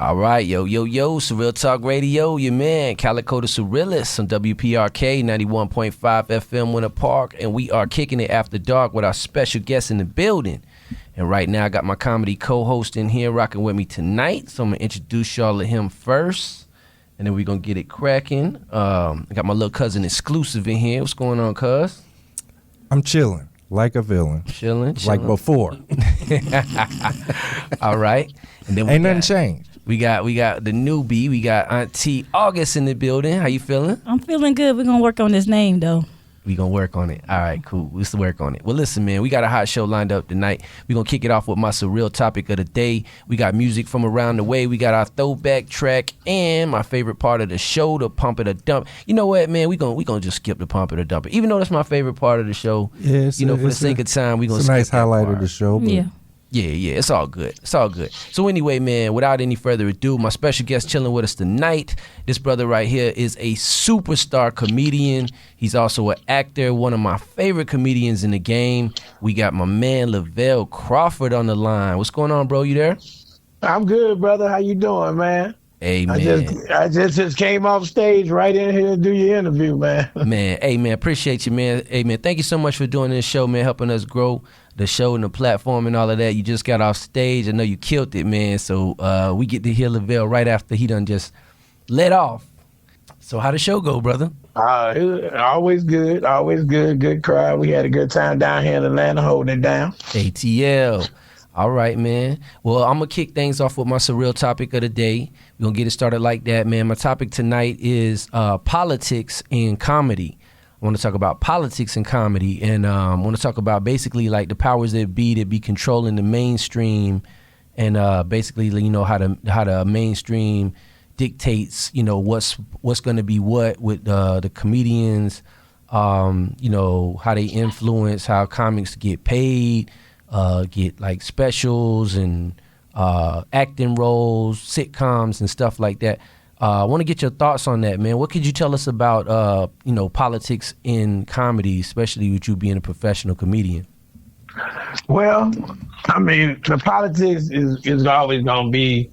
All right, yo, Surreal Talk Radio, your man, Calico the Surrealist on WPRK 91.5 FM Winter Park, and we are kicking it after dark with our special guest in the building. And right now, I got my comedy co-host in here rocking with me tonight, so I'm going to introduce y'all to him first, and then we're going to get it cracking. I got my little cousin exclusive in here. What's going on, cuz? I'm chilling like a villain. Chilling. Like before. All right. And then ain't nothing changed. We got the newbie. We got Auntie August in the building. How you feeling? I'm feeling good. We're going to work on this name, though. We going to work on it. All right, cool. Let's work on it. Well, listen, man, we got a hot show lined up tonight. We're going to kick it off with my surreal topic of the day. We got music from around the way. We got our throwback track and my favorite part of the show, the pump it or dump. You know what, man? We gonna just skip the pump it or dump it. Even though that's my favorite part of the show. Yeah, for the sake of time, we're going to skip It's a nice highlight of the show. But yeah. Yeah, it's all good. So anyway, man, without any further ado, my special guest chilling with us tonight. This brother right here is a superstar comedian. He's also an actor, one of my favorite comedians in the game. We got my man Lavell Crawford on the line. What's going on, bro? You there? I'm good, brother. How you doing, man? Hey, man. I just came off stage right in here to do your interview, man. Man, appreciate you, man. Hey, man, thank you so much for doing this show, man, helping us grow the show and the platform and all of that. You just got off stage. I know you killed it, man. So we get to hear Lavell right after he done just let off. So how the show go, brother? Always good. Good crowd. We had a good time down here in Atlanta holding it down. ATL. All right, man. Well, I'm going to kick things off with my surreal topic of the day. We're going to get it started like that, man. My topic tonight is politics and comedy. I want to talk about politics and comedy, and I want to talk about basically like the powers that be controlling the mainstream, and basically, you know, how the mainstream dictates, you know, what's going to be what with the comedians, you know, how they influence how comics get paid, get like specials and acting roles, sitcoms and stuff like that. I want to get your thoughts on that, man. What could you tell us about, you know, politics in comedy, especially with you being a professional comedian? Well, I mean, the politics is always going to be,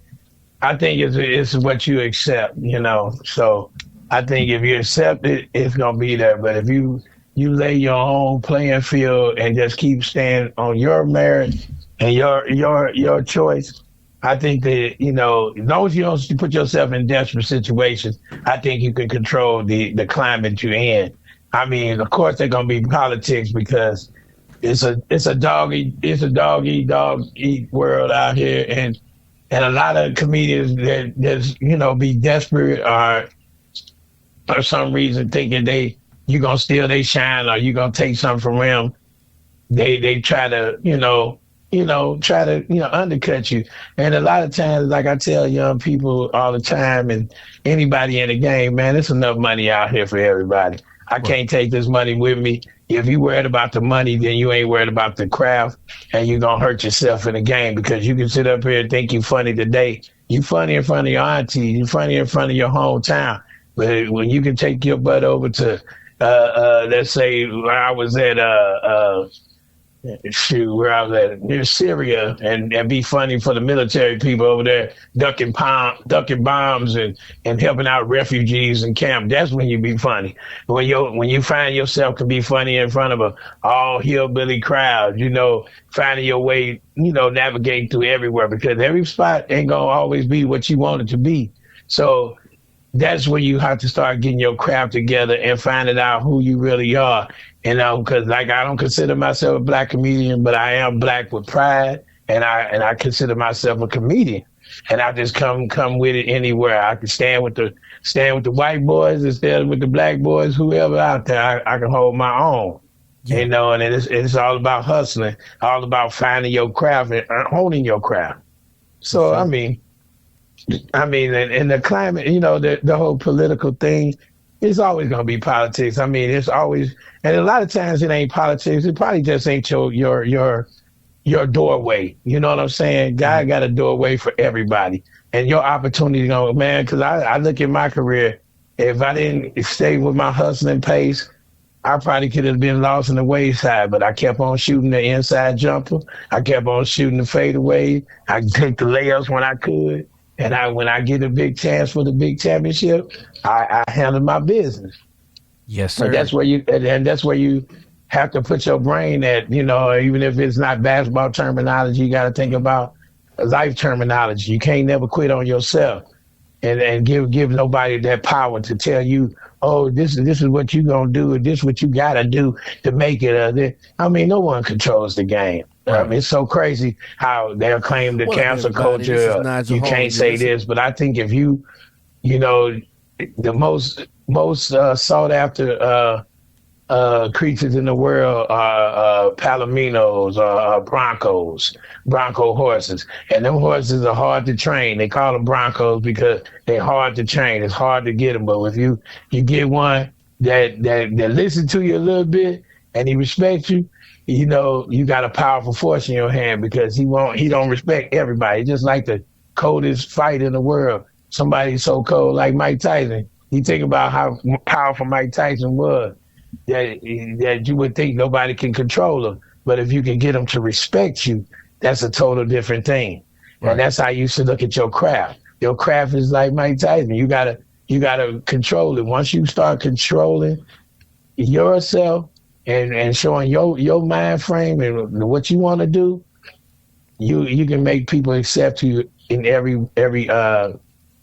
I think it's what you accept, you know. So I think if you accept it, it's going to be there. But if you lay your own playing field and just keep staying on your merit and your choice, I think that, you know, as long as you don't put yourself in desperate situations, I think you can control the climate you're in. I mean, of course, there's gonna be politics because it's a dog eat world out here, and a lot of comedians that you know be desperate or for some reason thinking you gonna steal their shine or you gonna take something from them. They try to undercut you. And a lot of times, like I tell young people all the time and anybody in the game, man, there's enough money out here for everybody. I can't take this money with me. If you worried about the money, then you ain't worried about the craft, and you're going to hurt yourself in the game because you can sit up here and think you funny today. You funny in front of your auntie. You funny in front of your hometown. But when you can take your butt over to, let's say where I was at, near Syria and be funny for the military people over there, ducking bombs and helping out refugees in camp. That's when you be funny. When you find yourself to be funny in front of a all hillbilly crowd, you know, finding your way, you know, navigating through everywhere because every spot ain't gonna always be what you want it to be. So that's when you have to start getting your craft together and finding out who you really are. You know, because like I don't consider myself a black comedian, but I am black with pride, and I consider myself a comedian. And I just come with it anywhere. I can stand with the white boys instead with the black boys, whoever out there. I can hold my own. Yeah. You know, and it's all about hustling, all about finding your craft and honing your craft. So I mean, in the climate, you know, the whole political thing. It's always going to be politics. I mean, it's always, and a lot of times it ain't politics. It probably just ain't your doorway. You know what I'm saying? God got a doorway for everybody, and your opportunity, man. Because I look at my career. If I didn't stay with my hustling pace, I probably could have been lost in the wayside. But I kept on shooting the inside jumper. I kept on shooting the fadeaway. I take the layups when I could. And when I get a big chance for the big championship, I handle my business. Yes, sir. And that's where you have to put your brain at, even if it's not basketball terminology, you got to think about life terminology. You can't never quit on yourself and give nobody that power to tell you, oh, this is what you gonna do, and this is what you gotta do to make it. I mean, no one controls the game. Right. I mean, it's so crazy how they'll claim the cancel culture. You can't say this, but I think if the most sought after creatures in the world are palominos or bronco horses. And them horses are hard to train. They call them broncos because they're hard to train. It's hard to get them. But if you get one that listens to you a little bit and he respects you, you got a powerful force in your hand, because he don't respect everybody. Just like the coldest fight in the world. Somebody so cold like Mike Tyson. You think about how powerful Mike Tyson was. That you would think nobody can control him. But if you can get them to respect you, that's a total different thing. Right. And that's how you should look at your craft. Your craft is like Mike Tyson. You gotta control it. Once you start controlling yourself and showing your mind frame and what you want to do, you can make people accept you in every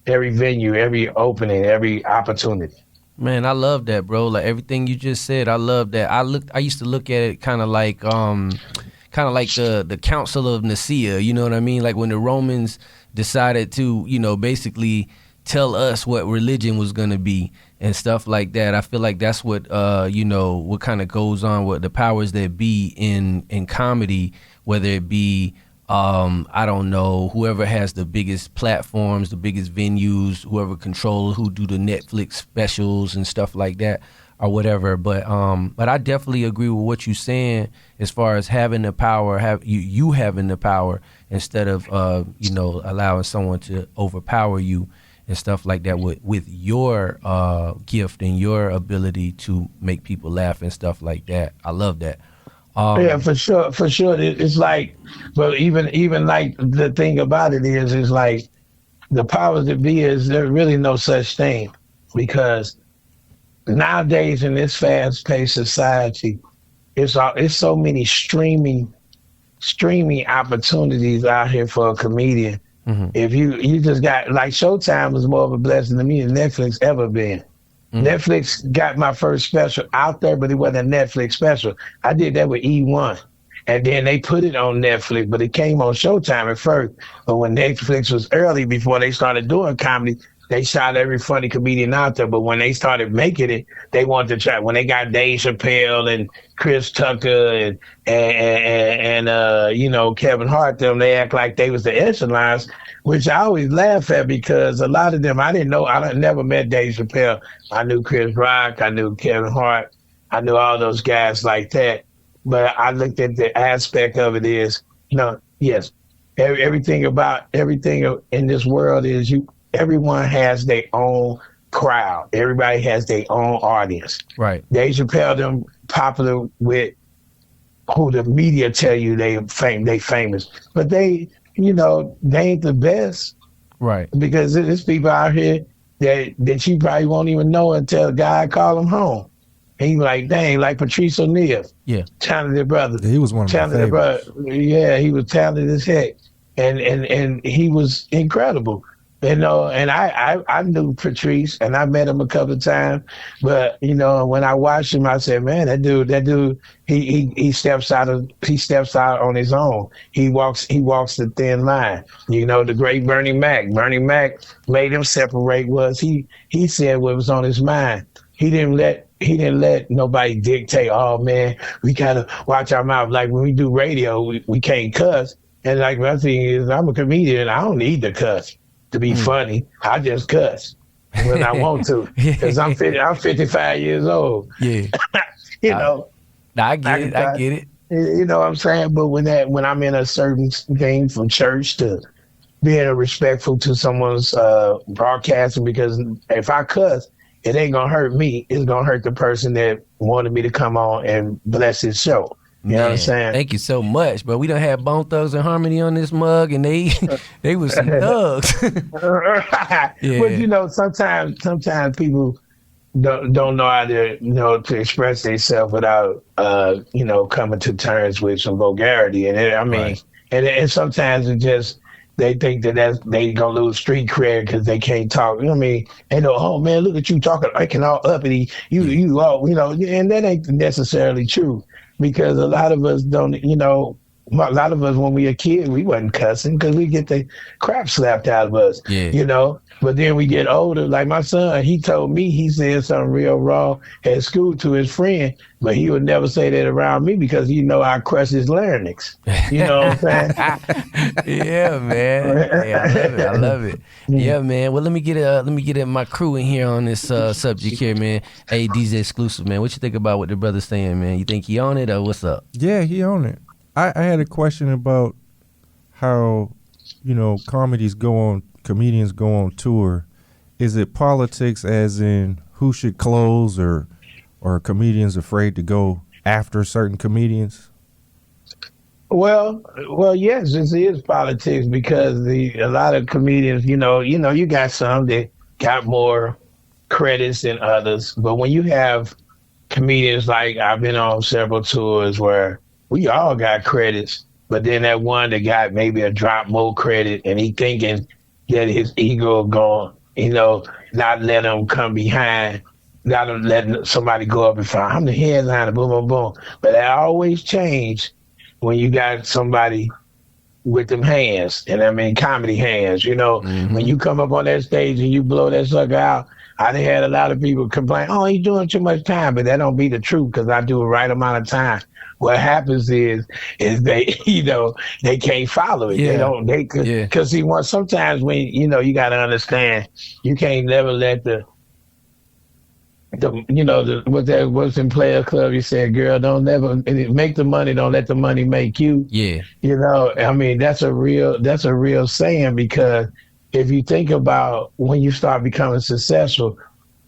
venue, every opening, every opportunity. Man, I love that, bro. Like everything you just said, I love that. I used to look at it kind of like the Council of Nicaea. You know what I mean? Like when the Romans decided to, basically tell us what religion was going to be and stuff like that. I feel like that's what what kind of goes on with the powers that be in comedy, whether it be I don't know, whoever has the biggest platforms, the biggest venues, whoever controls who do the Netflix specials and stuff like that or whatever. But I definitely agree with what you're saying as far as having the power, you having the power instead of allowing someone to overpower you and stuff like that with your gift and your ability to make people laugh and stuff like that. I love that. Yeah, for sure. It's like, but even like the thing about it is like the powers that be is there's really no such thing, because nowadays in this fast-paced society, it's so many streaming opportunities out here for a comedian. Mm-hmm. If you just got, like, Showtime was more of a blessing to me than Netflix ever been. Mm-hmm. Netflix got my first special out there, but it wasn't a Netflix special. I did that with E1. And then they put it on Netflix, but it came on Showtime at first. But when Netflix was early, before they started doing comedy, they shot every funny comedian out there. But when they started making it, they wanted to try. When they got Dave Chappelle and Chris Tucker and Kevin Hart, they act like they was the echelons, which I always laugh at, because a lot of them I didn't know. I never met Dave Chappelle. I knew Chris Rock. I knew Kevin Hart. I knew all those guys like that. But I looked at the aspect of it is, yes, everything in this world is everyone has their own crowd. Everybody has their own audience. Right. Dave Chappelle, them popular with who the media tell you they famous. But they ain't the best. Right. Because there's people out here that you probably won't even know until a guy call them home. And you like, dang, like Patrice O'Neal. Yeah. Talented brother. Yeah, he was one of my favorites. Yeah, he was talented as heck. And he was incredible. And I knew Patrice, and I met him a couple of times. But when I watched him, I said, man, that dude, he steps out on his own. He walks the thin line. The great Bernie Mac. Bernie Mac made him separate. He said what was on his mind. He didn't let nobody dictate. Oh man, we gotta watch our mouth. Like when we do radio, we can't cuss. And like my thing is, I'm a comedian. I don't need to cuss to be funny. I just cuss when I want to, because I'm 55 years old. Yeah, I get it. You know what I'm saying? But when I'm in a certain thing, from church to being respectful to someone's broadcasting, because if I cuss, it ain't gonna hurt me. It's gonna hurt the person that wanted me to come on and bless his show. You know what I'm saying? Thank you so much. But we done had Bone Thugs and Harmony on this mug, and they was some thugs. But you know, sometimes people don't know how to to express themselves without coming to terms with some vulgarity. And and sometimes it just they think that they gonna lose street cred because they can't talk. You know what I mean? They know, oh man, look at you talking, acting all uppity. You all, and that ain't necessarily true, because a lot of us don't. A lot of us, when we were a kid, we wasn't cussing because we get the crap slapped out of us. Yeah. But then we get older. Like my son, he told me he said something real wrong at school to his friend, but he would never say that around me because I crush his larynx. You know what I'm saying? Yeah, man. Yeah, I love it. Yeah, man. Well, let me get my crew in here on this subject here, man. Hey, DJ Exclusive, man. What you think about what the brother's saying, man? You think he on it or what's up? Yeah, he on it. I had a question about how, comedians go on tour. Is it politics as in who should close, or are comedians afraid to go after certain comedians? Well, yes, this is politics, because a lot of comedians, you got some that got more credits than others. But when you have comedians, like I've been on several tours where we all got credits, but then that one that got maybe a drop more credit, and he thinking that his ego gone, not let him come behind, not letting somebody go up and find, I'm the headliner, boom, boom, boom. But that always change when you got somebody with them hands, and I mean comedy hands, when you come up on that stage and you blow that sucker out. I done had a lot of people complain, oh, he's doing too much time, but that don't be the truth, because I do the right amount of time. What happens is they, they can't follow it. Yeah. Because see, sometimes when, you got to understand, you can't never let what's in Player Club, you said, girl, don't never make the money, don't let the money make you. Yeah. I mean, that's a real saying, because if you think about when you start becoming successful,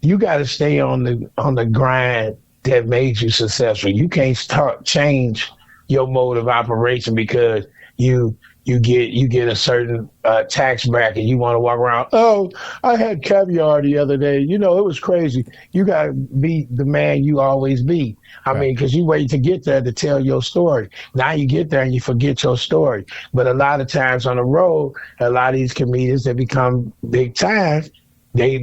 you got to stay on the grind that made you successful. You can't change your mode of operation because you get a certain tax bracket. You want to walk around, oh, I had caviar the other day. It was crazy. You got to be the man you always be. I mean, because you wait to get there to tell your story. Now you get there and you forget your story. But a lot of times on the road, a lot of these comedians that become big time, they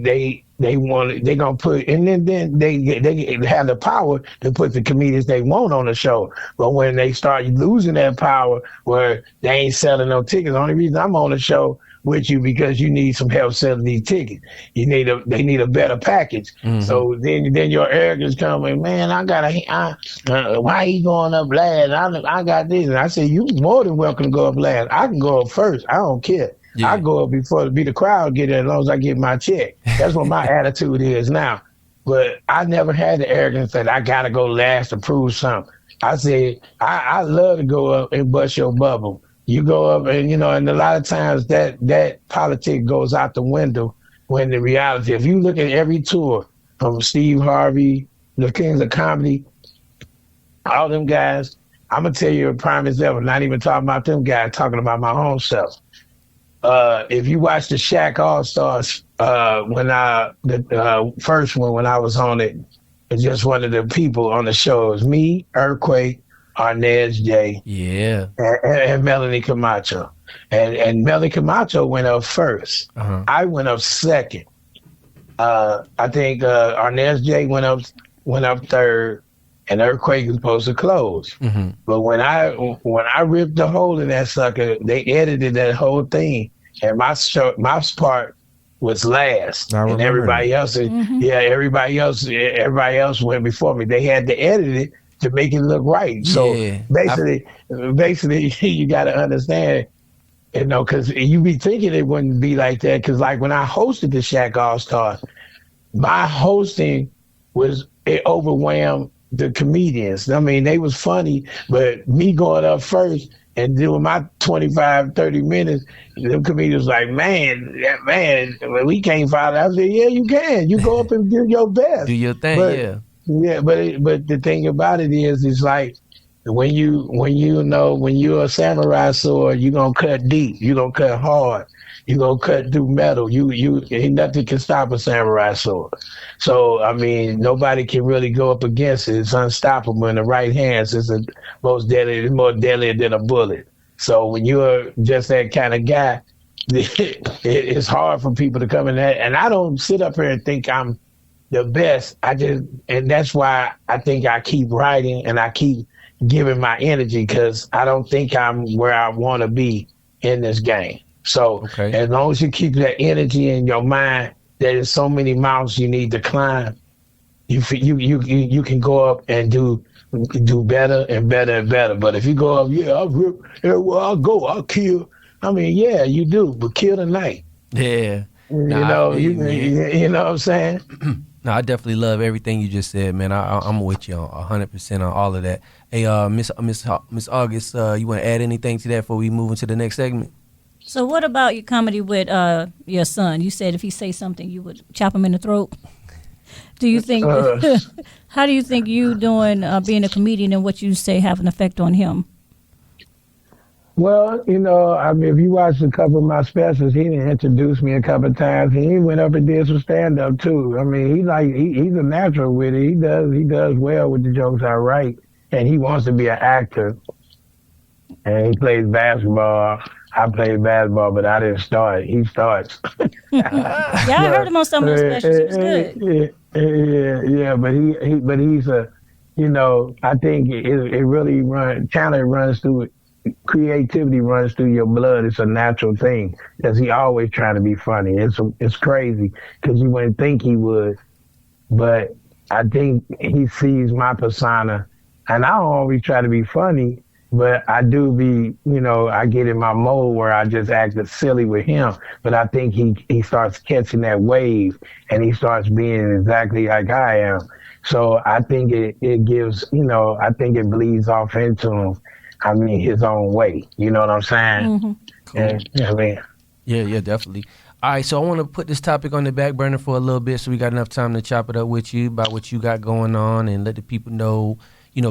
gonna put, and then they have the power to put the comedians they want on the show. But when they start losing that power, where they ain't selling no tickets, the only reason I'm on the show with you because you need some help selling these tickets. They need a better package. Mm-hmm. So then your arrogance coming, man, why he going up last? I got this. And I said, you more than welcome to go up last. I can go up first. I don't care. Yeah. I go up before the crowd get there, as long as I get my check. That's what my attitude is now. But I never had the arrogance that I got to go last to prove something. I said, I love to go up and bust your bubble. You go up and, and a lot of times that politics goes out the window when the reality, if you look at every tour from Steve Harvey, the Kings of Comedy, all them guys, I'm going to tell you a prime example, not even talking about them guys, talking about my own self. If you watch the Shaq All-Stars, the first one when I was on it, just one of the people on the show, it was me, Earthquake, Arnez J, and Melanie Camacho. And Melanie Camacho went up first. Uh-huh. I went up second. I think Arnez J went up third, and Earthquake was supposed to close. Mm-hmm. But when I ripped the hole in that sucker, they edited that whole thing, and my part was last, and everybody else, everybody else went before me. They had to edit it to make it look right. So basically, you got to understand, because you be thinking it wouldn't be like that. Because like when I hosted the Shaq All Stars, my hosting it overwhelmed the comedians. I mean, they was funny, but me going up first and doing my 25, 30 minutes, the comedians like, man, we can't follow. I said, yeah, you can. You go up and do your best. Do your thing, but the thing about it is, it's like, when you're a samurai sword, you're gonna cut deep, you're gonna cut hard, you're gonna cut through metal. You ain't nothing can stop a samurai sword. So I mean, nobody can really go up against it. It's unstoppable in the right hands. It's the most deadly. It's more deadly than a bullet. So when you're just that kind of guy, it's hard for people to come in that. And I don't sit up here and think I'm the best. And that's why I think I keep writing and I keep giving my energy, because I don't think I'm where I want to be in this game. So as long as you keep that energy in your mind, there's so many mountains you need to climb. You can go up and do better and better and better. But if you go up, I'll kill. I mean, yeah, you do, but kill tonight. Yeah. You know what I'm saying? No, I definitely love everything you just said, man. I'm with you 100% on all of that. Hey, Miss August, you want to add anything to that before we move into the next segment? So what about your comedy with your son? You said if he say something, you would chop him in the throat. Do you think? How do you think you doing being a comedian and what you say have an effect on him? Well, I mean, if you watch a couple of my specials, he done introduced me a couple of times. He went up and did some stand up too. I mean, he's a natural with it. He does well with the jokes I write, and he wants to be an actor. And he plays basketball. I played basketball, but I didn't start. He starts. Yeah, I heard him on some of the specials. He was good. Yeah, but he's a, I think it really talent runs through it. Creativity runs through your blood. It's a natural thing, because he always trying to be funny. It's crazy, because you wouldn't think he would, but I think he sees my persona, and I don't always try to be funny, but I do be, I get in my mode where I just act silly with him. But I think he starts catching that wave, and he starts being exactly like I am. So I think it gives, I think it bleeds off into him. I mean, his own way. You know what I'm saying? Mm-hmm. Cool. And, I mean, yeah, definitely. All right, so I want to put this topic on the back burner for a little bit, so we got enough time to chop it up with you about what you got going on and let the people know,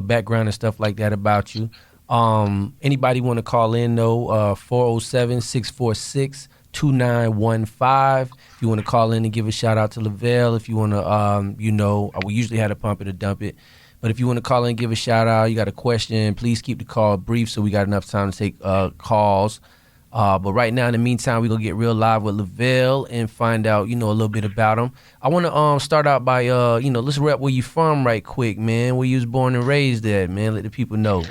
background and stuff like that about you. Anybody want to call in, though, 407-646-2915. If you want to call in and give a shout out to Lavell, if you want to, we usually had to pump it or dump it. But if you want to call in and give a shout out, you got a question, please keep the call brief so we got enough time to take calls. But right now, in the meantime, we're going to get real live with Lavell and find out, a little bit about him. I want to start out by, let's rep where you from right quick, man. Where you was born and raised at, man. Let the people know.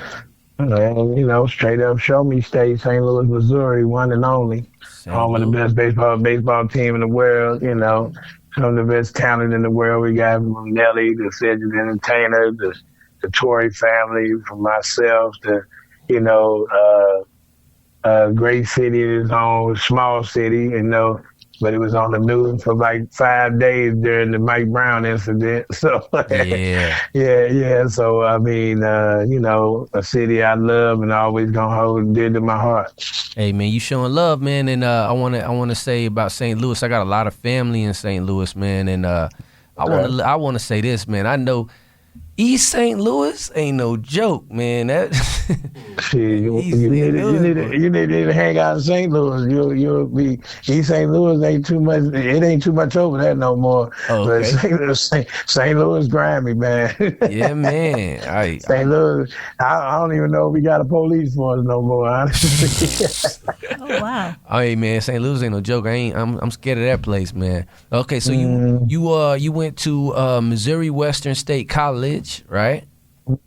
Straight up show me state, St. Louis, Missouri, one and only. Home of the best baseball team in the world, some of the best talent in the world. We got from Nelly, the Cedric Entertainer, the Torrey family, from myself to, great city in its own, small city, but it was on the news for like 5 days during the Mike Brown incident. So, yeah. So, I mean, a city I love and always gonna hold dear to my heart. Hey, man, you showing love, man. And I want to say about St. Louis, I got a lot of family in St. Louis, man. And I want to say this, man. I know East St. Louis ain't no joke, man. That you need to hang out in St. Louis. You'll be East St. Louis ain't too much. It ain't too much over there no more. Oh, okay. But St. Louis grimy, man. Yeah, man. St. Louis. I don't even know if we got a police force no more. Honestly. Oh wow. Hey, man, St. Louis ain't no joke. I'm scared of that place, man. Okay, so you went to Missouri Western State College, right?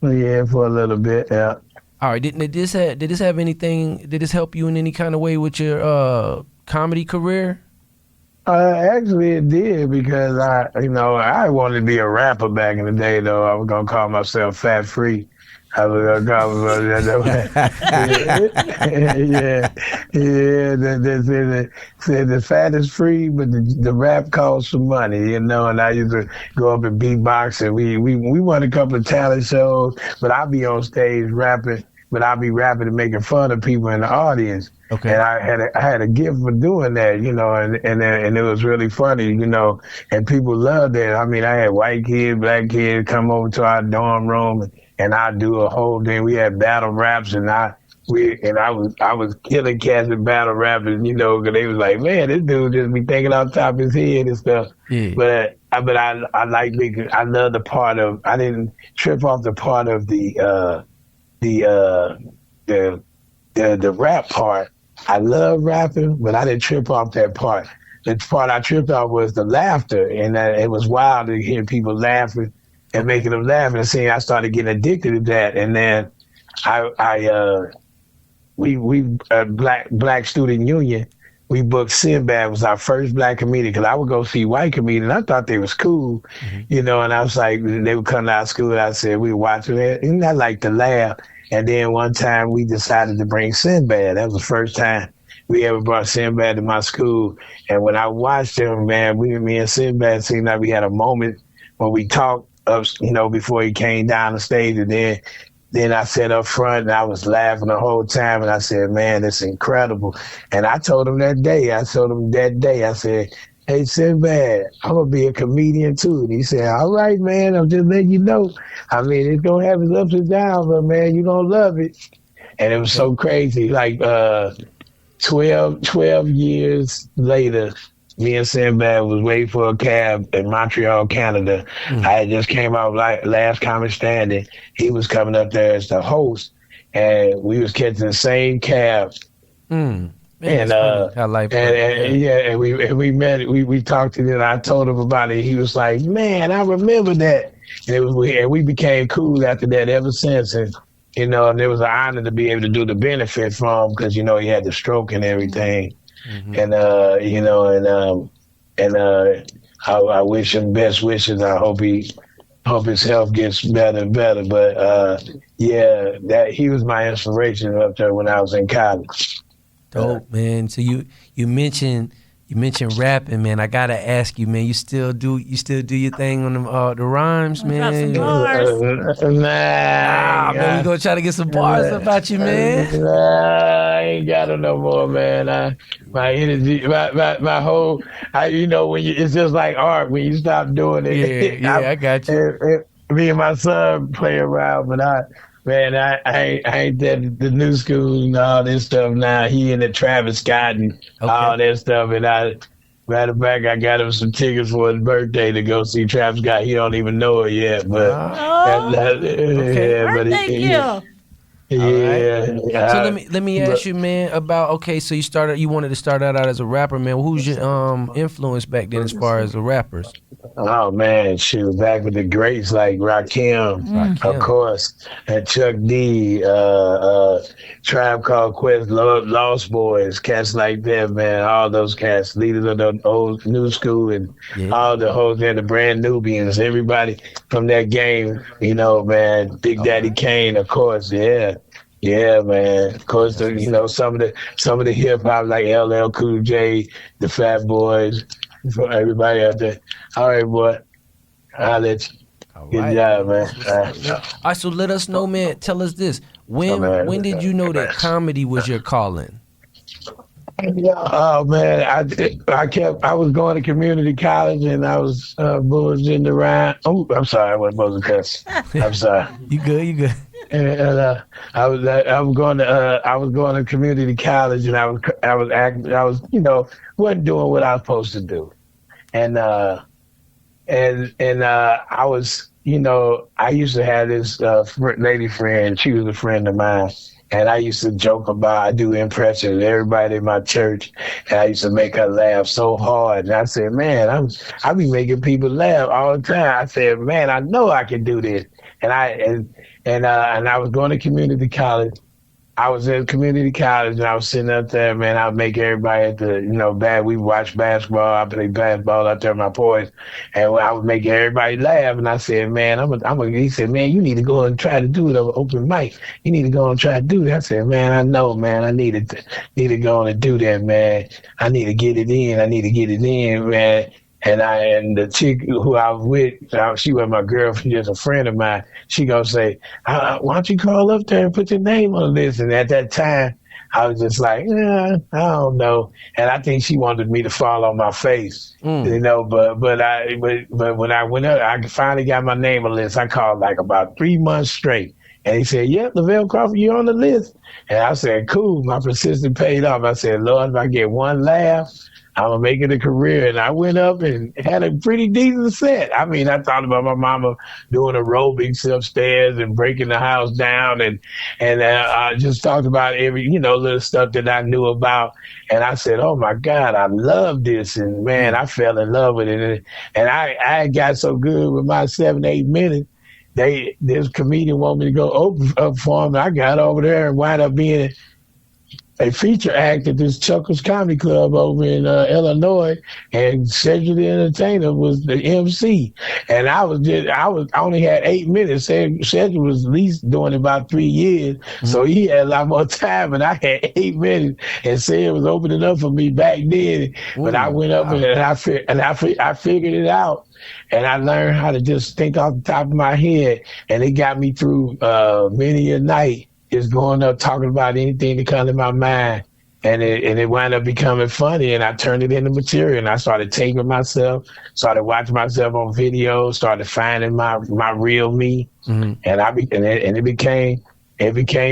Yeah, for a little bit. Yeah. All right. Did this have anything? Did this help you in any kind of way with your comedy career? Actually, it did, because I wanted to be a rapper back in the day. Though I was gonna call myself Fat Free. I was gonna call myself They said the fat is free, but the rap costs some money, And I used to go up and beatbox, and we won a couple of talent shows. But I'd be on stage rapping. But I'll be rapping and making fun of people in the audience. Okay. And I had a gift for doing that, and it was really funny, and people loved it. I mean, I had white kids, black kids come over to our dorm room and I do a whole thing. We had battle raps, and I was killing cats in battle rap, and because they was like, man, this dude just be thinking on top of his head and stuff. Yeah. But I like I love the part of, I didn't trip off the part of the rap part. I love rapping, but I didn't trip off that part. The part I tripped off was the laughter, and it was wild to hear people laughing and making them laugh. And I started getting addicted to that. And then Black Student Union, we booked Sinbad, was our first black comedian, because I would go see white comedians. I thought they was cool, and I was like, they would come out of school, and I said, we watching it, and I like to laugh. And then one time we decided to bring Sinbad. That was the first time we ever brought Sinbad to my school. And when I watched him, man, me and Sinbad seemed like we had a moment when we talked, before he came down the stage. And then I sat up front and I was laughing the whole time. And I said, man, it's incredible. And I told him that day, I said, hey, Sinbad, I'm going to be a comedian too. And he said, all right, man, I'm just letting you know. I mean, it's going to have its ups and downs, but man, you're going to love it. And it was so crazy. Like 12 years later, me and Sinbad was waiting for a cab in Montreal, Canada. I had just came out last comic standing. He was coming up there as the host, and we was catching the same cab. Man, and we met. We talked to him. And I told him about it. He was like, "Man, I remember that." And we became cool after that ever since. And and it was an honor to be able to do the benefit from him, because he had the stroke and everything. And I wish him best wishes. I hope his health gets better and better. But that he was my inspiration up there when I was in college. Dope, man. So you mentioned rapping, man. I gotta ask you, man. You still do your thing on the rhymes, man? Drop some bars. Man, we gonna try to get some bars about you, man. I ain't got it no more, man. My energy, my whole, when it's just like art. When you stop doing it, I got you. Me and my son play around, but I ain't the new school and all this stuff now. He into Travis Scott and all that stuff. And matter of fact, I got him some tickets for his birthday to go see Travis Scott. He don't even know it yet, but So let me ask you, man, about so you wanted to start out as a rapper, man. Who's your influence back then as far as the rappers? Oh man, shoot, back with the greats like Rakim, of course, and Chuck D, Tribe Called Quest, Lost Boys, cats like that, man. All those cats, leaders of the old new school, and all the whole the brand Nubians, everybody from that game, man. Big Daddy Kane, of course, yeah, man. Of course, some of the hip hop like LL Cool J, the Fat Boys, for everybody out there. All right, boy. I'll let you. Good job, man. All right, so let us know, man. Tell us this. When did you know that comedy was your calling? Oh man, I was going to community college and I was bullshitting around. Oh, I'm sorry, I wasn't supposed to cuss. I'm sorry. You good. And I was going to community college, and I was wasn't doing what I was supposed to do, and I was I used to have this lady friend. She was a friend of mine, and I used to joke about I do impressions of everybody in my church, and I used to make her laugh so hard. And I said, man, I be making people laugh all the time. I said, man, I know I can do this, and I was going to community college. I was in community college and I was sitting up there, man. I would make everybody at the, we watch basketball. I play basketball out there with my boys, and I would make everybody laugh. And I said, man, he said, man, you need to go and try to do it on open mic. You need to go and try to do it. I said, man, I know, man. I need to go on and do that, man. I need to get it in, man. And the chick who I was with, she was my girlfriend, just a friend of mine. She gonna say, why don't you call up there and put your name on this? And at that time, I was just like, I don't know. And I think she wanted me to fall on my face, but when I went up, I finally got my name on the list. I called like about 3 months straight. And he said, yep, Lavell Crawford, you're on the list. And I said, cool. My persistence paid off. I said, Lord, if I get one laugh, I'm going to make it a career. And I went up and had a pretty decent set. I mean, I thought about my mama doing aerobics upstairs and breaking the house down. And I just talked about every, little stuff that I knew about. And I said, oh, my God, I love this. And, man, I fell in love with it. And I got so good with my 7, 8 minutes. This comedian wanted me to go open up for him. I got over there and wound up being a feature act at this Chuckles Comedy Club over in Illinois, and Cedric the Entertainer was the MC. And I only had 8 minutes. Cedric was at least doing about 3 years, so he had a lot more time, and I had 8 minutes. And Cedric was opening up for me back then. But I went up and I figured it out. And I learned how to just think off the top of my head, and it got me through many a night. Just going up talking about anything that comes to my mind, and it wound up becoming funny, and I turned it into material, and I started taping myself, started watching myself on video, started finding my real me, and it became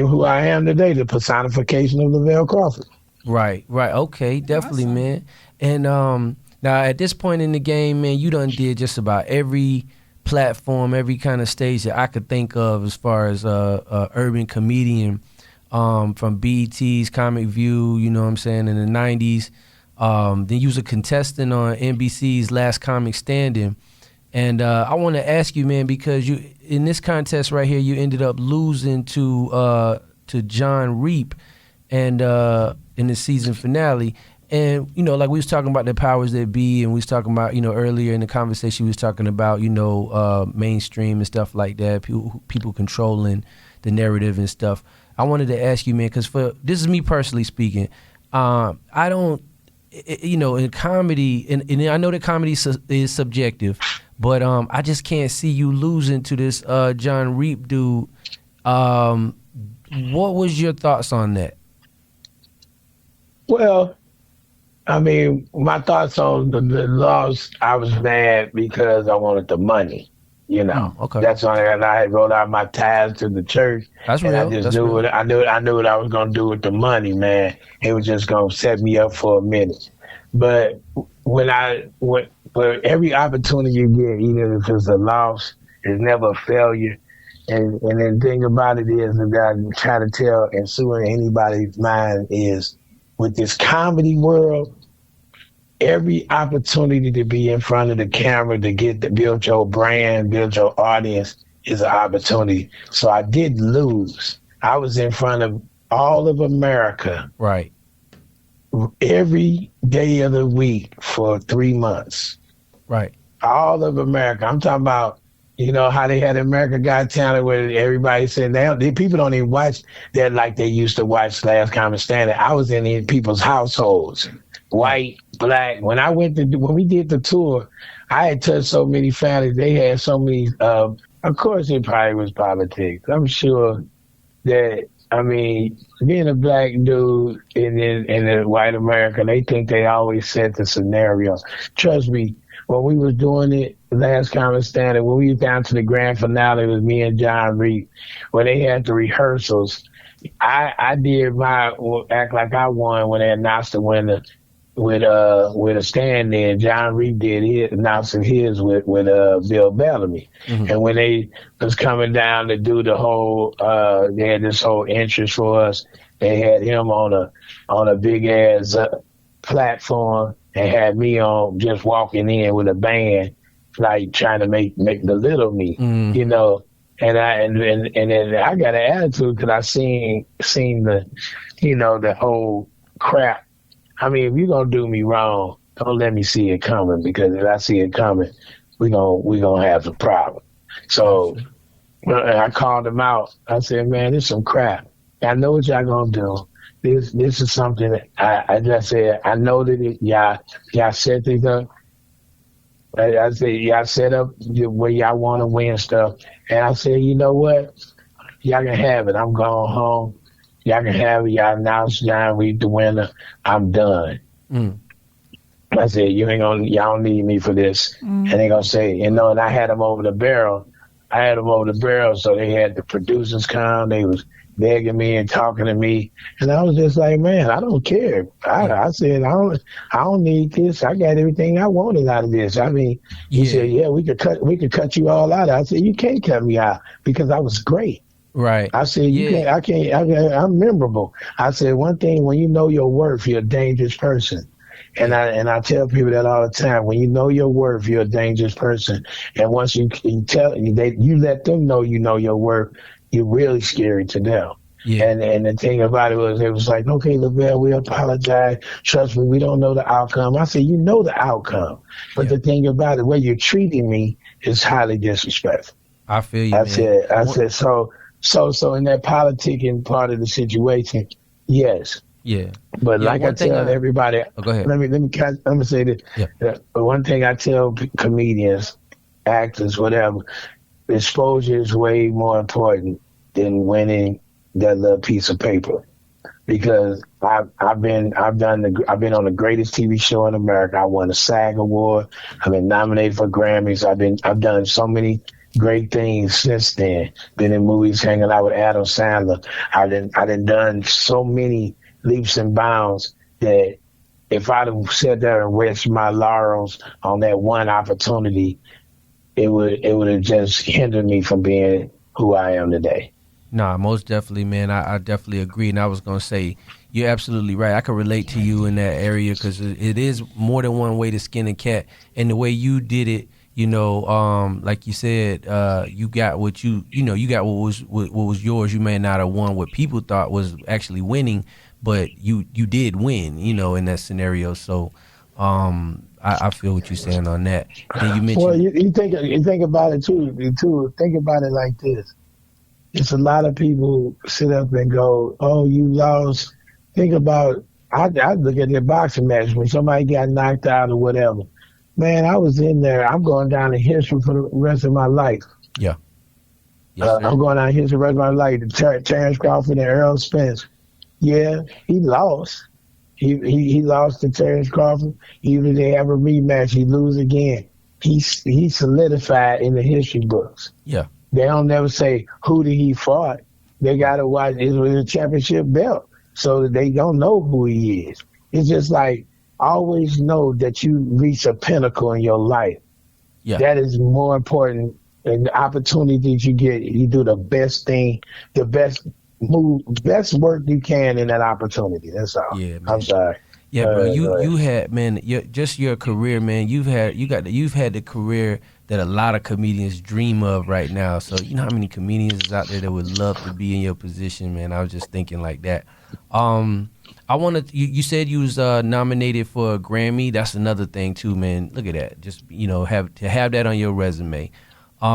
who I am today, the personification of Lavell Crawford. Right, okay, definitely, awesome. Man. And now at this point in the game, man, you done did just about every platform, every kind of stage that I could think of as far as urban comedian, from BET's Comic View, you know what I'm saying, in the 90s. Then you was a contestant on NBC's Last Comic Standing. And I want to ask you, man, because you in this contest right here, you ended up losing to John Reap and in the season finale. And, like we was talking about the powers that be, and we was talking about, earlier in the conversation, we was talking about, mainstream and stuff like that, people controlling the narrative and stuff. I wanted to ask you, man, because this is me personally speaking, I don't, in comedy, and I know that comedy is subjective, but I just can't see you losing to this John Reap dude. What was your thoughts on that? Well, I mean, my thoughts on the loss, I was mad because I wanted the money, Okay. That's why I wrote out my tithes to the church. That's real. I just knew I knew what I was going to do with the money, man. It was just going to set me up for a minute. But for every opportunity you get, even if it's a loss, it's never a failure. And the thing about it is, that I try to tell and sue in anybody's mind is, with this comedy world, every opportunity to be in front of the camera to build your brand, build your audience is an opportunity. So I did lose. I was in front of all of America. Right. Every day of the week for 3 months. Right. All of America. I'm talking about, how they had America Got Talent, where everybody said people don't even watch that like they used to watch Last Comic Standing. I was in people's households, white, black. When we did the tour, I had touched so many families. They had so many. Of course, it probably was politics. I'm sure that. I mean, being a black dude in a white America, they think they always set the scenario. Trust me, when we was doing it, Last Comic Standing, when we was down to the grand finale, it was me and John Reap, when they had the rehearsals, I did my act like I won when they announced the winner with a stand there. John Reap did his, announcing his with Bill Bellamy. Mm-hmm. And when they was coming down to do the whole, they had this whole interest for us. They had him on a big ass platform, and had me on just walking in with a band, like trying to make the little me, And then I got an attitude because I seen the, the whole crap. I mean, if you're gonna do me wrong, don't let me see it coming, because if I see it coming, we gonna have a problem. So I called him out. I said, man, this is some crap. I know what y'all gonna do. This is something that I just said. I know that y'all set things up. I said y'all set up where y'all want to win stuff, and I said, you know what, y'all can have it. I'm going home. Y'all can have it. Y'all announce John Reed the winner. I'm done. Mm. I said, y'all don't need me for this. And they gonna say, and I had them over the barrel. So they had the producers come. They was begging me and talking to me, and I was just like, man, I don't care. I said, I don't need this. I got everything I wanted out of this. I mean, he said, yeah, we could cut you all out. I said, you can't cut me out because I was great. Right. I said, I'm memorable. I said, one thing, when you know your worth, you're a dangerous person. And I tell people that all the time. When you know your worth, you're a dangerous person. And once you let them know you know your worth, you're really scary to them. Yeah. And the thing about it was like, okay, Lavell, we apologize. Trust me, we don't know the outcome. I said, you know the outcome. But the thing about it, the way you're treating me is highly disrespectful. I feel you, I said, so in that politicking part of the situation, yes. Yeah. But like I tell everybody, go ahead. Let me say this. Yeah. One thing I tell comedians, actors, whatever, exposure is way more important than winning that little piece of paper. Because I've been on the greatest TV show in America. I won a SAG award. I've been nominated for Grammys. I've done so many great things since then. Been in movies, hanging out with Adam Sandler. I done so many leaps and bounds that if I'd have sat there and rested my laurels on that one opportunity, it would have just hindered me from being who I am today. Nah, most definitely, man. I definitely agree. And I was going to say, you're absolutely right. I can relate to you in that area because it is more than one way to skin a cat. And the way you did it, like you said, you got what you got what was yours. You may not have won what people thought was actually winning, but you did win, in that scenario. So I feel what you're saying on that. And you mentioned, well, you think about it too. Think about it like this. It's a lot of people sit up and go, "Oh, you lost." Think about, I look at their boxing match when somebody got knocked out or whatever. Man, I was in there. I'm going down in history for the rest of my life. Yeah. Yes, I'm going down in history for the rest of my life. Terrence Crawford and Errol Spence. Yeah, he lost. He lost to Terrence Crawford. Even if they have a rematch, he lose again. He solidified in the history books. Yeah. They don't never say who did he fought. They gotta watch. It was a championship belt, so that they don't know who he is. It's just like, always know that you reach a pinnacle in your life. Yeah. That is more important. And the opportunities you get, you do the best thing, the best move, best work you can in that opportunity. That's all. Yeah, man. I'm sorry. Yeah, bro. You had, man, your career, man. You've had the career that a lot of comedians dream of right now. So you know how many comedians is out there that would love to be in your position, man. I was just thinking like that. I want to. You said you was nominated for a Grammy. That's another thing too, man. Look at that. Just have that on your resume. I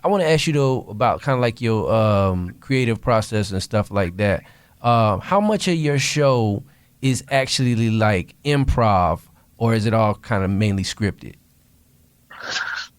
want to ask you though about kind of like your creative process and stuff like that. How much of your show is actually like improv, or is it all kind of mainly scripted?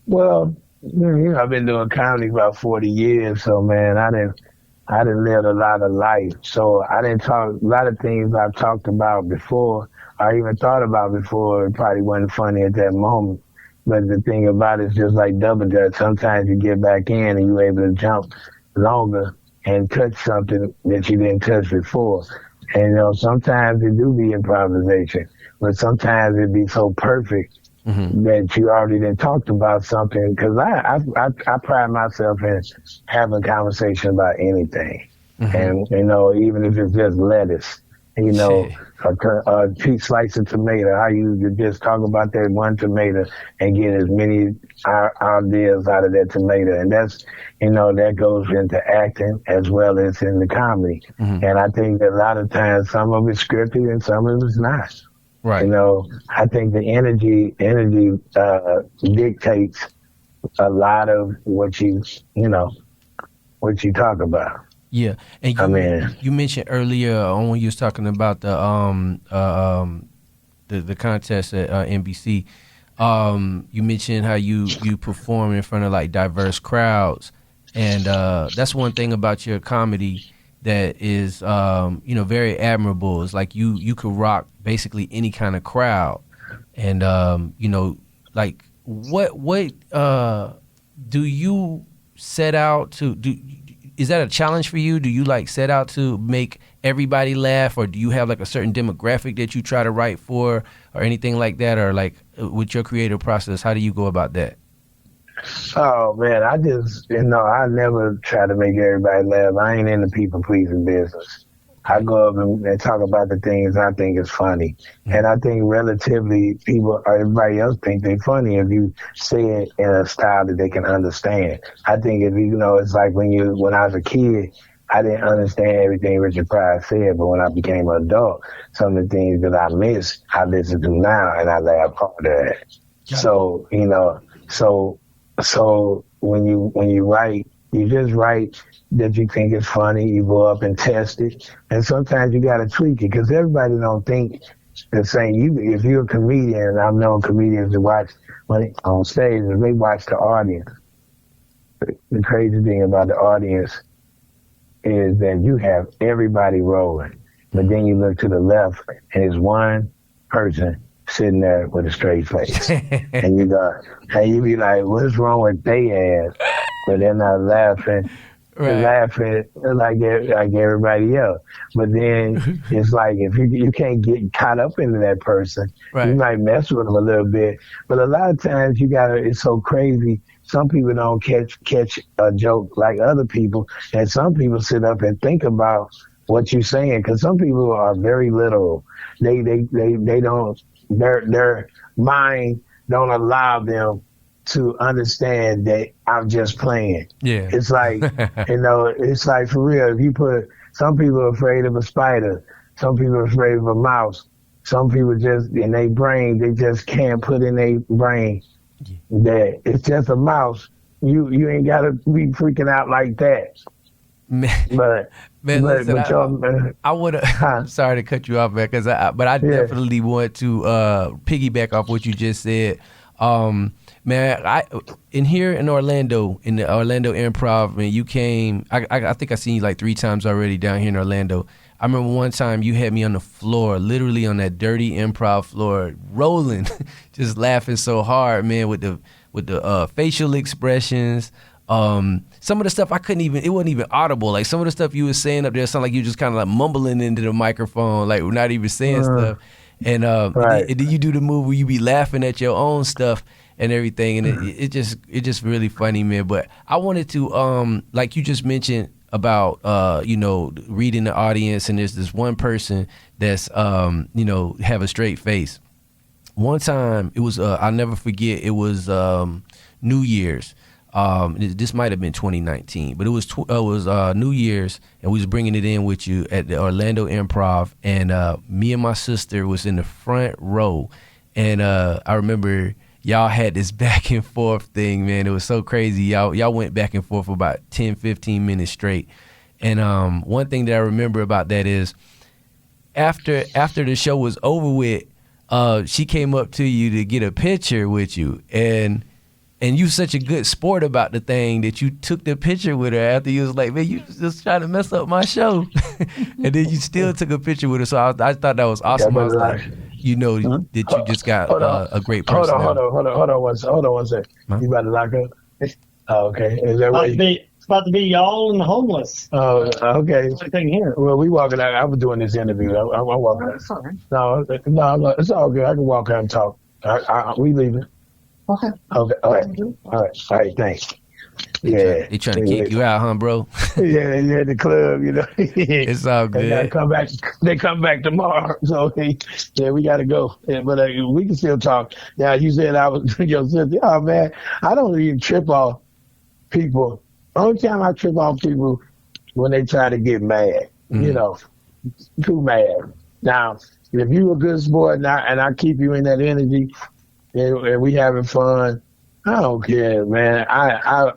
Well, I've been doing comedy about 40 years, so man, I didn't live a lot of life. So I didn't talk a lot of things I've talked about before, or even thought about before. It probably wasn't funny at that moment. But the thing about it is just like double dutch. Sometimes you get back in and you're able to jump longer and touch something that you didn't touch before. And sometimes it do be improvisation, but sometimes it be so perfect that you already done talked about something. Because I pride myself in having a conversation about anything, and even if it's just lettuce, a piece slice of tomato. How you could just talk about that one tomato and get as many ideas out of that tomato, and that's that goes into acting as well as in the comedy. And I think that a lot of times some of it's scripted and some of it's not. Right. I think the energy dictates a lot of what you talk about. Yeah, and you mentioned earlier on when you was talking about the contest at NBC. You mentioned how you perform in front of like diverse crowds, and that's one thing about your comedy that is, very admirable. It's like you could rock basically any kind of crowd. And, like what do you set out to do? Is that a challenge for you? Do you like set out to make everybody laugh, or do you have like a certain demographic that you try to write for, or anything like that? Or like with your creative process, how do you go about that? Oh man, I just I never try to make everybody laugh. I ain't in the people pleasing business. I go up and talk about the things I think is funny, and I think relatively everybody else think they funny if you say it in a style that they can understand. I think if it's like when I was a kid, I didn't understand everything Richard Pryor said, but when I became an adult, some of the things that I missed, I listen to now, and I laugh harder at. So So when you write, you just write that you think is funny. You go up and test it, and sometimes you got to tweak it because everybody don't think the same. If you're a comedian, and I've known comedians to watch on stage, is they watch the audience. The crazy thing about the audience is that you have everybody rolling, but then you look to the left, and it's one person sitting there with a straight face. and you be like, what's wrong with they ass? But they're not laughing. Right. They're laughing like everybody else. But then it's like if you can't get caught up into that person, right. You might mess with them a little bit. But a lot of times it's so crazy. Some people don't catch a joke like other people, and some people sit up and think about what you're saying, because some people are very literal. They don't. Their mind don't allow them to understand that I'm just playing. Yeah. It's like, it's like for real. If you put, some people are afraid of a spider. Some people are afraid of a mouse. Some people just, in their brain, they just can't put in their brain that it's just a mouse. You ain't got to be freaking out like that. Man, listen, I would have. Sorry to cut you off, man, but I definitely want to piggyback off what you just said. Man, here in Orlando, in the Orlando Improv, man, you came. I think I seen you like 3 times already down here in Orlando. I remember one time you had me on the floor, literally on that dirty improv floor, rolling, just laughing so hard, man, with the facial expressions. Some of the stuff it wasn't even audible. Like some of the stuff you were saying up there sounded like you just kind of like mumbling into the microphone, like we're not even saying stuff. And right. Then you do the move where you be laughing at your own stuff and everything, and it just really funny, man. But I wanted to like you just mentioned about reading the audience, and there's this one person that's have a straight face. One time it was I'll never forget, it was New Year's. This might have been 2019, but it was New Year's, and we was bringing it in with you at the Orlando Improv, and me and my sister was in the front row, and I remember y'all had this back and forth thing, man. It was so crazy. Y'all went back and forth for about 10, 15 minutes straight, and one thing that I remember about that is after the show was over with, she came up to you to get a picture with you, and you such a good sport about the thing that you took the picture with her after you was like, man, you just trying to mess up my show. And then you still took a picture with her. So I thought that was awesome. I was like, that you just got a great person. Hold on one second. Huh? You about to lock up? Oh, okay. Is that what it's about to be y'all and the homeless. Oh, okay. Thing here. Well, we walking out. I was doing this interview. I'm walking out. Sorry. No, it's all good. I can walk out and talk. We leaving. Okay. All right. Thanks. Yeah. They trying to kick you out, huh, bro? yeah, the club, It's all good. They come back tomorrow, so we got to go. Yeah, but we can still talk. Now, you said I was your sister. Oh man, I don't even trip off people. Only time I trip off people when they try to get mad. Too mad. Now, if you a good sport and I keep you in that energy, and we having fun, I don't care, man. I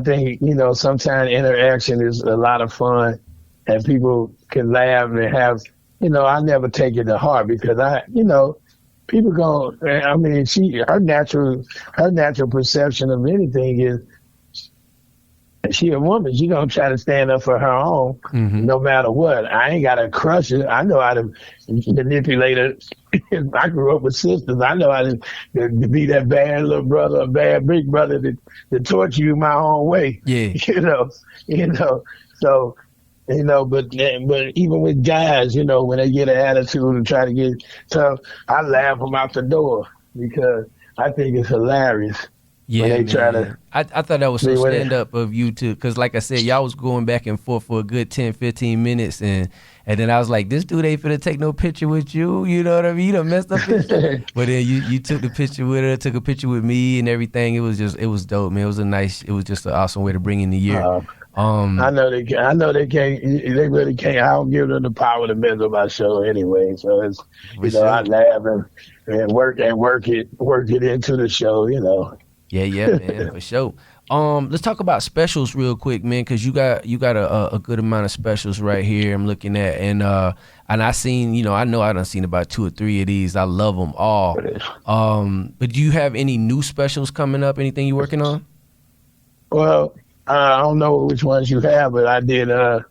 think, sometimes interaction is a lot of fun, and people can laugh and have, I never take it to heart because people go, I mean, her natural perception of anything is And she a woman. She gonna try to stand up for her own, no matter what. I ain't gotta crush her. I know how to manipulate her. I grew up with sisters. I know how to be that bad little brother, or bad big brother to torture you my own way. Yeah. you know. So, but even with guys, when they get an attitude and try to get tough, I laugh them out the door because I think it's hilarious. Yeah, when they man. try to, I thought that was so stand-up of you, too, because like I said, y'all was going back and forth for a good 10, 15 minutes, and then I was like, this dude ain't finna take no picture with you, you know what I mean? You done messed up his But then you took the picture with her, took a picture with me and everything. It was dope, man. It was just an awesome way to bring in the year. I know they can't. They really can't. I don't give them the power to mess up my show anyway. So it's I laugh and work it into the show. Yeah, man, for sure. Let's talk about specials real quick, man, because you got a good amount of specials right here. I'm looking at, and I seen, I know I done seen about 2 or 3 of these. I love them all. But do you have any new specials coming up? Anything you working on? Well, I don't know which ones you have, but I did. I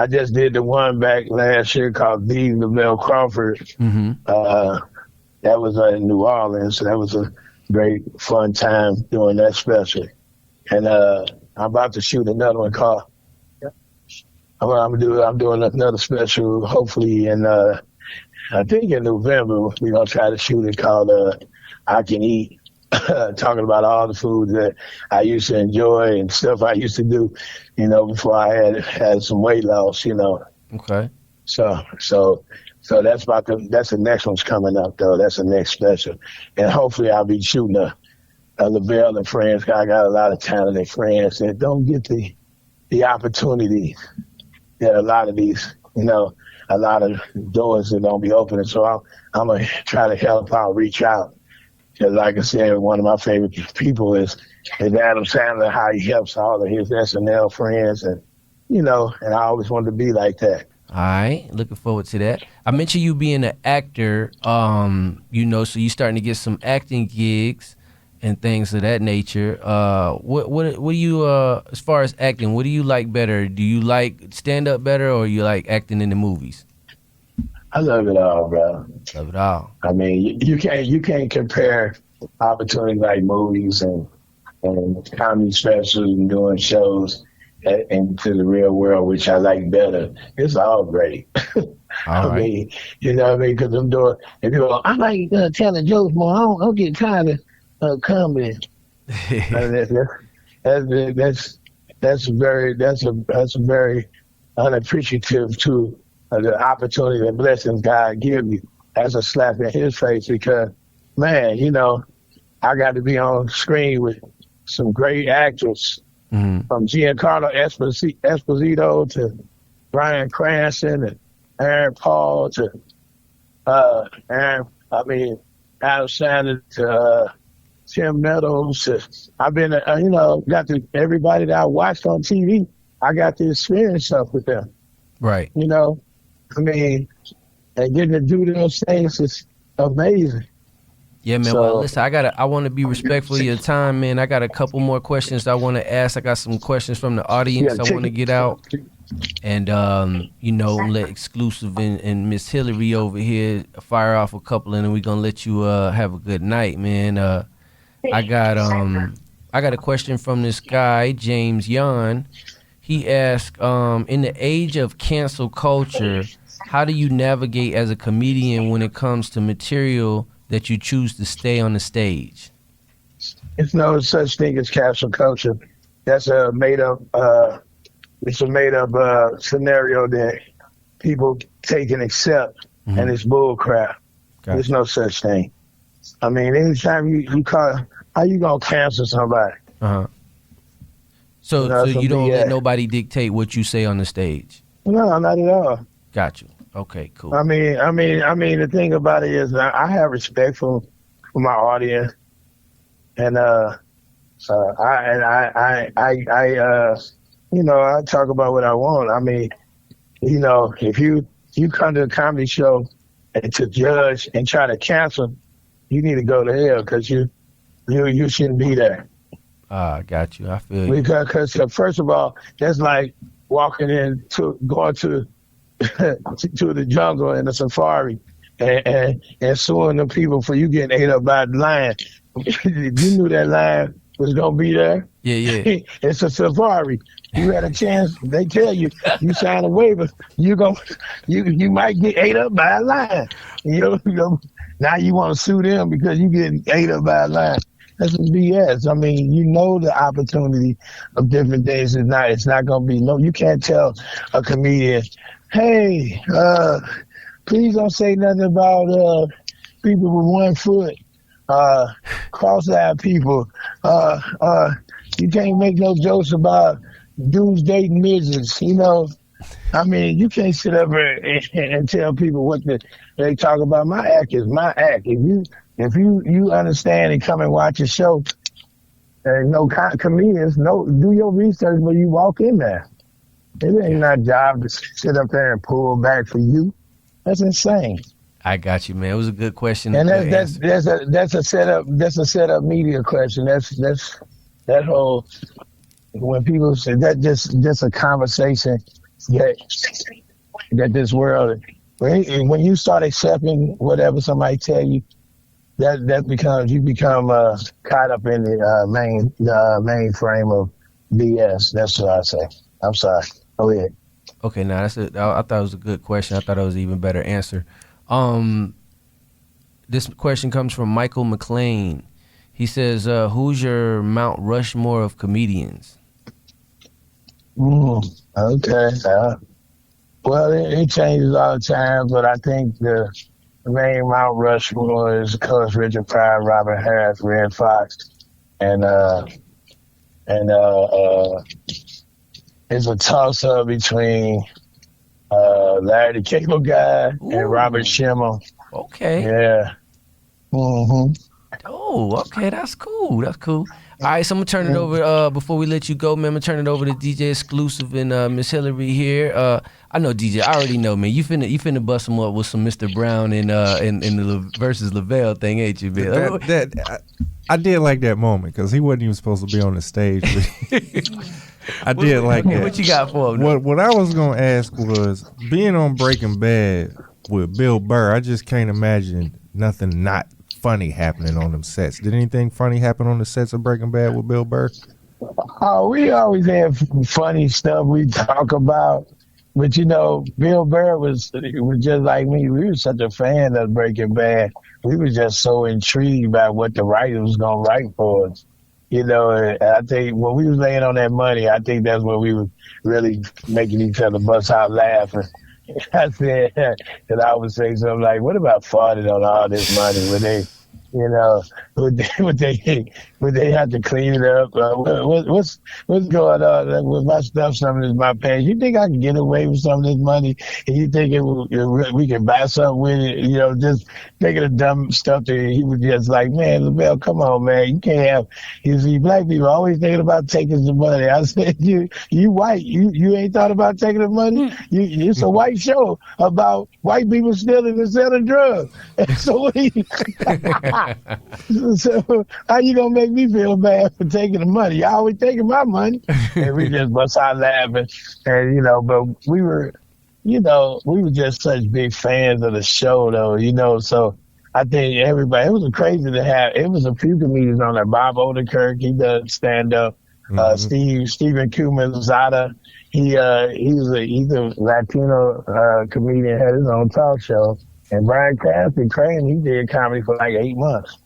just did the one back last year called The Lavell Crawford. That was in New Orleans. So that was a great fun time doing that special. And I'm about to shoot another one called. I'm doing another special hopefully I think in November we're gonna try to shoot it called I Can Eat. Talking about all the foods that I used to enjoy and stuff I used to do, before I had some weight loss, Okay. So that's that's the next one's coming up though. That's the next special, and hopefully I'll be shooting a Lavell and friends. I got a lot of talented friends that don't get the opportunity that a lot of these, a lot of doors that don't be opening. So I'm gonna try to help out, reach out. Because like I said, one of my favorite people is Adam Sandler, how he helps all of his SNL friends, and and I always wanted to be like that. All right, looking forward to that. I mentioned you being an actor, so you starting to get some acting gigs and things of that nature. What do you, as far as acting, what do you like better? Do you like stand up better, or you like acting in the movies? I love it all, bro. Love it all. I mean, you can't compare opportunities like movies and comedy specials and doing shows into the real world, which I like better. It's all great. All right. mean, you know what I mean? Because I'm doing, and people go, I like telling jokes more. I don't get tired of comedy. That's very unappreciative to the opportunity and blessings God give you as a slap in his face, because, man, I got to be on screen with some great actors, from Giancarlo Esposito to Bryan Cranston and Aaron Paul to Adam Sandler to Tim Meadows. I've been, got to everybody that I watched on TV. I got to experience stuff with them. Right. And getting to do those things is amazing. Yeah, man. Well, listen, I want to be respectful of your time, man. I got a couple more questions I want to ask. I got some questions from the audience I want to get out. And, let Exclusive and Miss Hillary over here fire off a couple, and then we're going to let you have a good night, man. I got a question from this guy, James Yon. He asked, in the age of cancel culture, how do you navigate as a comedian when it comes to material that you choose to stay on the stage? It's no such thing as cancel culture. That's a made up scenario that people take and accept, and it's bull crap. Gotcha. There's no such thing. I mean, anytime you call, how you gonna cancel somebody? So you don't let nobody dictate what you say on the stage? No, not at all. Got you. Okay, cool. I mean, the thing about it is I have respect for my audience, and I talk about what I want. I mean, if you come to a comedy show and to judge and try to cancel, you need to go to hell, because you shouldn't be there. Got you. I feel you. Because first of all, that's like walking going to to the jungle in a safari and suing the people for you getting ate up by the lion. You knew that lion was gonna be there. Yeah. It's a safari. You had a chance. They tell you sign a waiver. You might get ate up by a lion. You know. Now you want to sue them because you getting ate up by a lion. That's some BS. I mean, the opportunity of different things is not. It's not gonna be no. You can't tell a comedian, hey, please don't say nothing about people with 1 foot, cross-eyed people. You can't make no jokes about dudes dating midgets. I mean, you can't sit up here and tell people what they talk about. My act is my act. If you understand and come and watch a show, comedians, do your research when you walk in there. It ain't our job to sit up there and pull back for you. That's insane. I got you, man. It was a good question. And that's a setup. That's a setup media question. That's that whole when people say that just a conversation that this world. When you start accepting whatever somebody tell you, that becomes you become caught up in the main frame of BS. That's what I say. I'm sorry. Go ahead. Okay, now I thought it was a good question. I thought it was an even better answer. This question comes from Michael McLean. He says, "Who's your Mount Rushmore of comedians?" Okay. Well, it changes all the time, but I think the main Mount Rushmore is, of course, Richard Pryor, Robert Harris, Red Fox, and it's a toss-up between Larry the Cable Guy and Robert Schimmel. Okay. Yeah. Mm-hmm. Oh, okay. That's cool. All right, so I'm gonna turn it over before we let you go, man. I'm gonna turn it over to DJ Exclusive and Miss Hillary here. I know DJ. I already know, man. You finna bust him up with some Mr. Brown and the versus Lavell thing, ain't you, man? I did like that moment because he wasn't even supposed to be on the stage. I did like that. What you got for him? What I was gonna ask was being on Breaking Bad with Bill Burr. I just can't imagine nothing not funny happening on them sets. Did anything funny happen on the sets of Breaking Bad with Bill Burr? Oh, we always have funny stuff we talk about. But Bill Burr was just like me. We were such a fan of Breaking Bad. We were just so intrigued by what the writer was gonna write for us. And I think when we was laying on that money, I think that's when we were really making each other bust out laughing. I said that I would say something like, "What about farting on all this money?" When they, would they have to clean it up? What's going on with my stuff? Some of this my pants. You think I can get away with some of this money? And you think we can buy something with it? Just thinking of dumb stuff that he was just like, "Man, Lavell, come on, man, you can't have." You see, black people always thinking about taking the money. I said, you white, you ain't thought about taking the money. It's a white show about white people stealing and selling drugs. So how you gonna make me feel bad for taking the money? Y'all always taking my money. And we just bust out laughing. And but we were just such big fans of the show though, so I think everybody, it was crazy to have, it was a few comedians on there. Bob Odenkirk, he does stand up. Stephen Kumazada, he's a Latino comedian, had his own talk show. And Brian Crane, he did comedy for like 8 months.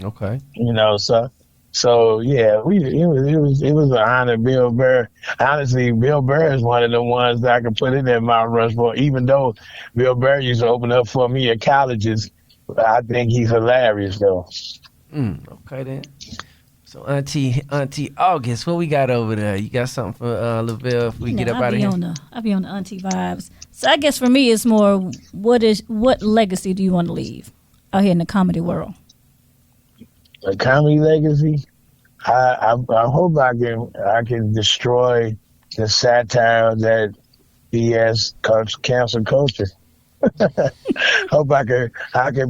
Okay. So yeah, it was an honor. Bill Burr. Honestly, Bill Burr is one of the ones that I can put in that Mount Rushmore. Even though Bill Burr used to open up for me at colleges, I think he's hilarious though. Okay then. So Auntie August, what we got over there? You got something for Lavell if we get up out of here? I'll be on the auntie vibes. So I guess for me it's more what legacy do you want to leave out here in the comedy world? A comedy legacy? I hope I can destroy the satire that BS cancel culture. hope I can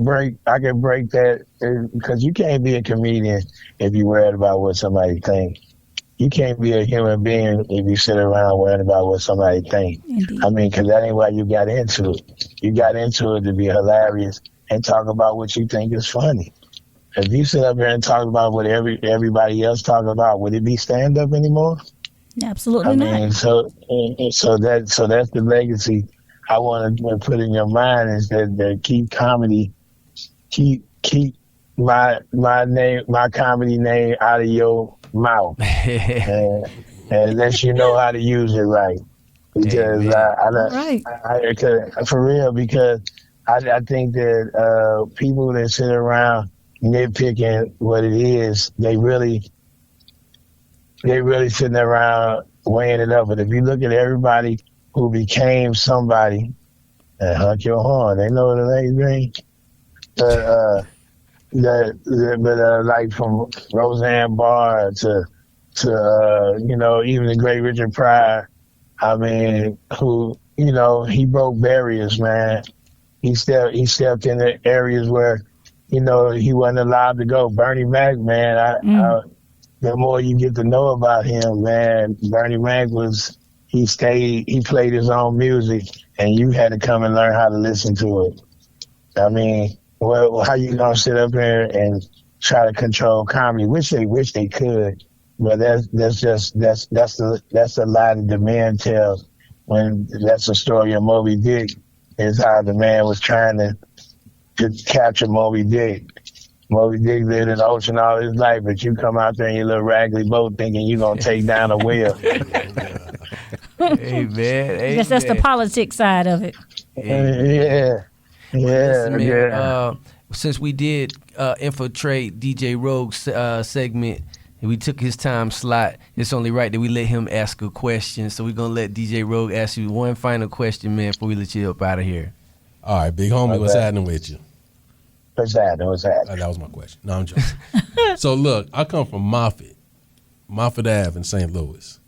break that, because you can't be a comedian if you're worried about what somebody thinks. You can't be a human being if you sit around worrying about what somebody thinks. Indeed. I mean, because that ain't why you got into it. You got into it to be hilarious and talk about what you think is funny. If you sit up here and talk about what everybody else talking about, would it be stand up anymore? Absolutely I not. mean, so that's the legacy I want to put in your mind, is that keep comedy, keep my name, my comedy name out of your mouth, and let you know how to use it right. Because Right. for real, because I think that people that sit around nitpicking what it is, they really sitting around weighing it up. But if you look at everybody who became somebody, and honk your horn, they know what they mean. Like from Roseanne Barr to even the great Richard Pryor, I mean, who, he broke barriers, man. He stepped in the areas where, he wasn't allowed to go. Bernie Mac, man, the more you get to know about him, man, Bernie Mac he played his own music, and you had to come and learn how to listen to it. I mean, well, how you gonna sit up here and try to control comedy? Wish they could, but that's the lie that the man tells. When that's the story of Moby Dick, is how the man was trying to capture Moby Dick. Moby Dick lived in the ocean all his life, but you come out there in your little raggedy boat thinking you're going to take down a whale. Hey, man. I guess that's the politics side of it. Yeah. Listen, man, Yeah. Since we did infiltrate DJ Rogue's segment, and we took his time slot, it's only right that we let him ask a question. So we're going to let DJ Rogue ask you one final question, man, before we let you up out of here. All right, big homie, what's happening with you? What's that? That was my question. No, I'm joking. So look, I come from Moffett Ave in St. Louis.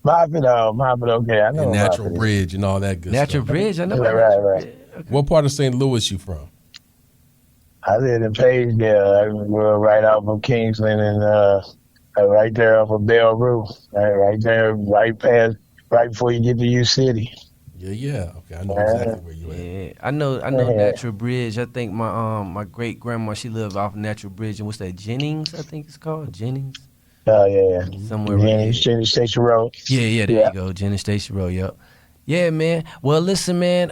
Moffett, okay, I know. And Natural Moffett. Bridge and all that good Natural stuff. Bridge, I know. Right. What part of St. Louis you from? I live in Paysdale. We're right off of Kingsland and right there off of Belle Rue. Right there, right before you get to U City. Yeah. Okay, I know exactly where you at. Yeah, I know Natural Bridge. I think my great grandma, she lived off Natural Bridge, and what's that, Jennings? I think it's called Jennings. Oh yeah. Somewhere Jennings Station Road. Yeah, there you go, Jennings Station Road. Yep. Yeah, man. Well, listen, man.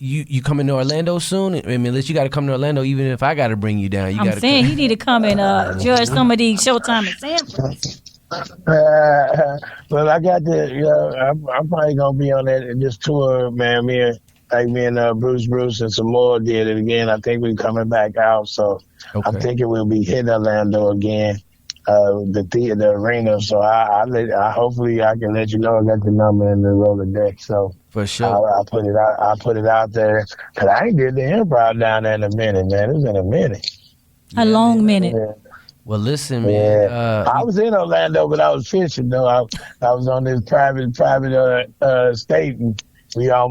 You coming to Orlando soon? I mean, you got to come to Orlando, even if I got to bring you down. I'm saying you need to come and judge some of these Showtime examples. Well, I got I'm probably gonna be on this tour, man. Me and Bruce and some more did it again. I think we're coming back out, so Okay. I'm thinking we'll be hitting Orlando again, the arena. So I hopefully I can let you know. I got the number in the Rolodex, so For sure. I'll put it out. I'll put it out there, because I ain't did the improv down there in a minute, man. It's been a minute. A long minute. Yeah. Well, listen, man. I was in Orlando, but I was fishing though. I was on this private state, and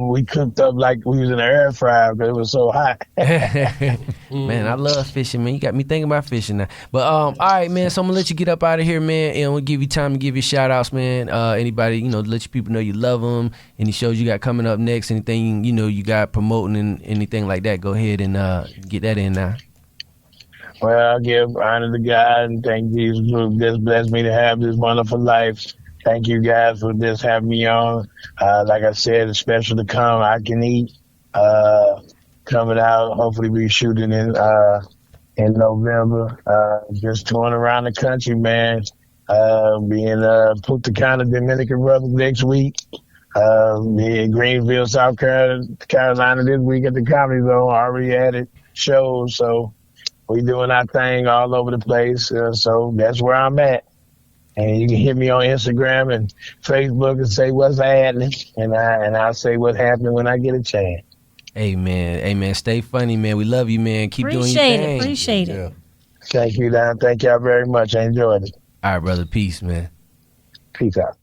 we cooked up like we was in an air fryer because it was so hot. Man, I love fishing, man. You got me thinking about fishing now. But all right, man. So I'm gonna let you get up out of here, man, and we'll give you time to give your shout outs, man. Anybody, let your people know you love them. Any shows you got coming up next? Anything you got promoting and anything like that? Go ahead and get that in now. Well, I give honor to God and thank Jesus for just blessed me to have this wonderful life. Thank you guys for just having me on. Like I said, it's special to come. I Can Eat coming out. Hopefully we shooting in November. Just touring around the country, man. Being Punta Cana, Dominican Republic next week. Me in Greenville, South Carolina this week at the Comedy Zone. Already added shows, so we doing our thing all over the place. So that's where I'm at. And you can hit me on Instagram and Facebook and say what's happening, and I'll say what's happening when I get a chance. Amen. Stay funny, man. We love you, man. Keep doing your thing. Appreciate it. Thank you, Dan. Thank y'all very much. I enjoyed it. All right, brother. Peace, man. Peace out.